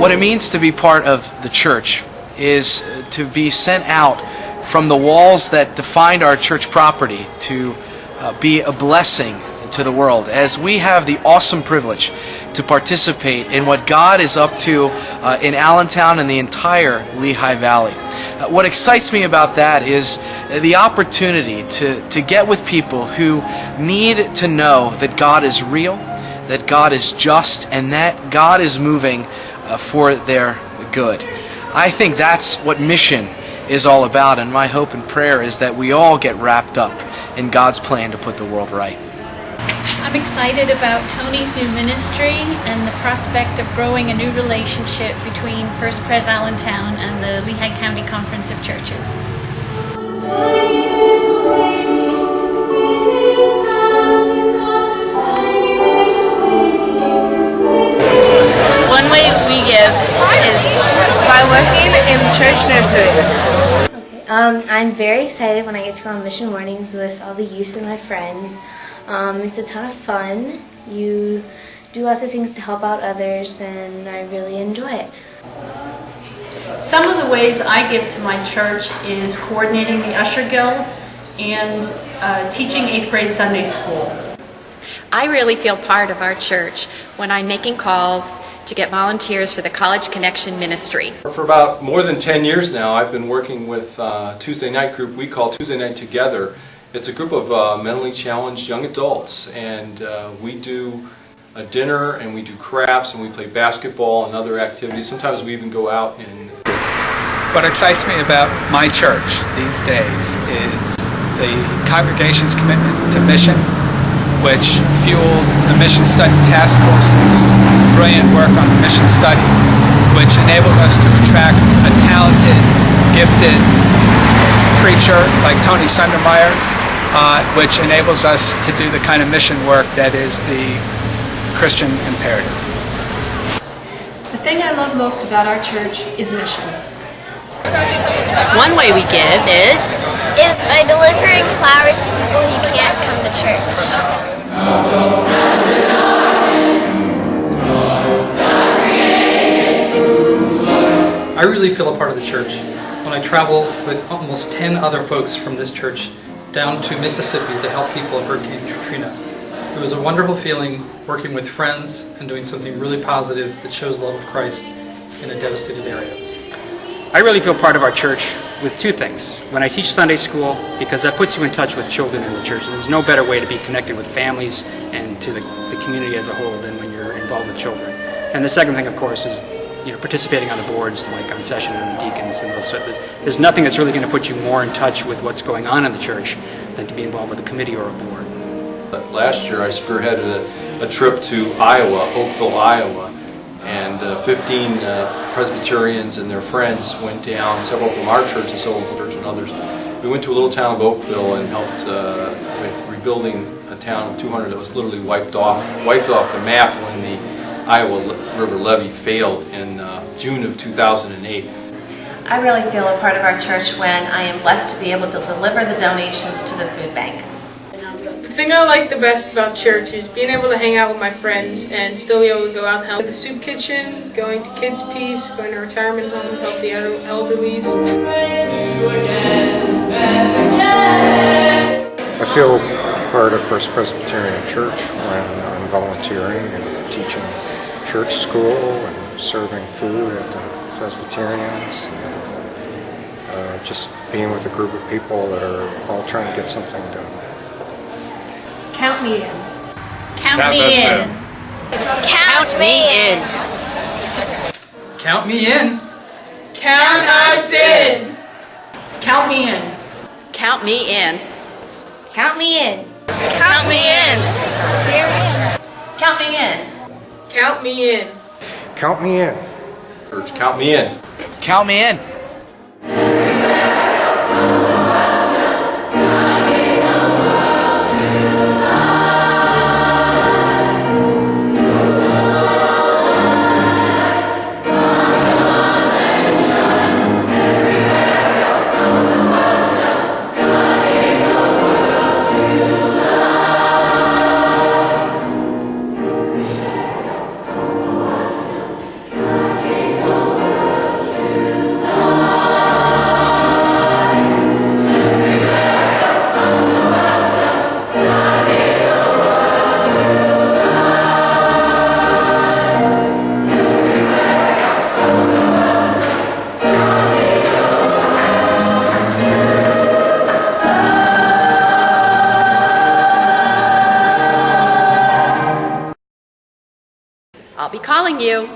What it means to be part of the church is to be sent out from the walls that defined our church property to be a blessing to the world, as we have the awesome privilege to participate in what God is up to in Allentown and the entire Lehigh Valley. What excites me about that is the opportunity to get with people who need to know that God is real, that God is just, and that God is moving for their good. I think that's what mission is all about, and my hope and prayer is that we all get wrapped up in God's plan to put the world right. I'm excited about Tony's new ministry and the prospect of growing a new relationship between First Pres Allentown and the Lehigh County Conference of Churches. One way we give is by working in church nursery. I'm very excited when I get to go on mission mornings with all the youth and my friends. It's a ton of fun. You do lots of things to help out others, and I really enjoy it. Some of the ways I give to my church is coordinating the Usher Guild and teaching 8th grade Sunday school. I really feel part of our church when I'm making calls to get volunteers for the College Connection Ministry. For about more than 10 years now, I've been working with a Tuesday night group we call Tuesday Night Together. It's a group of mentally challenged young adults, and we do a dinner and we do crafts and we play basketball and other activities. Sometimes we even go out and... What excites me about my church these days is the congregation's commitment to mission, which fueled the Mission Study Task Force's brilliant work on the mission study, which enabled us to attract a talented, gifted preacher like Tony Sundermeyer, which enables us to do the kind of mission work that is the Christian imperative. The thing I love most about our church is mission. One way we give is by delivering flowers to people who can't come to church. I really feel a part of the church when I travel with almost 10 other folks from this church down to Mississippi to help people in Hurricane Katrina. It was a wonderful feeling working with friends and doing something really positive that shows love of Christ in a devastated area. I really feel part of our church with two things. When I teach Sunday school, because that puts you in touch with children in the church. There's no better way to be connected with families and to the community as a whole than when you're involved with children. And the second thing, of course, is participating on the boards, like on session and deacons and those. There's nothing that's really going to put you more in touch with what's going on in the church than to be involved with a committee or a board. Last year I spearheaded a trip to Iowa, Oakville, Iowa, and 15 Presbyterians and their friends went down, several from our church and several from church and others. We went to a little town of Oakville and helped with rebuilding a town of 200 that was literally wiped off the map when the Iowa River levee failed in June of 2008. I really feel a part of our church when I am blessed to be able to deliver the donations to the food bank. The thing I like the best about church is being able to hang out with my friends and still be able to go out and help with the soup kitchen, going to Kids Peace, going to retirement homes, help the elderlies. I feel part of First Presbyterian Church when I'm volunteering and teaching church school and serving food at the Presbyterians, and just being with a group of people that are all trying to get something done. Count me in. Count me in. Count me in. Count me in. Count us in. Count me in. Count me in. Count me in. Count me in. Count me in. Count me in. Count me in. Church, count me in. Count me in. I'll be calling you.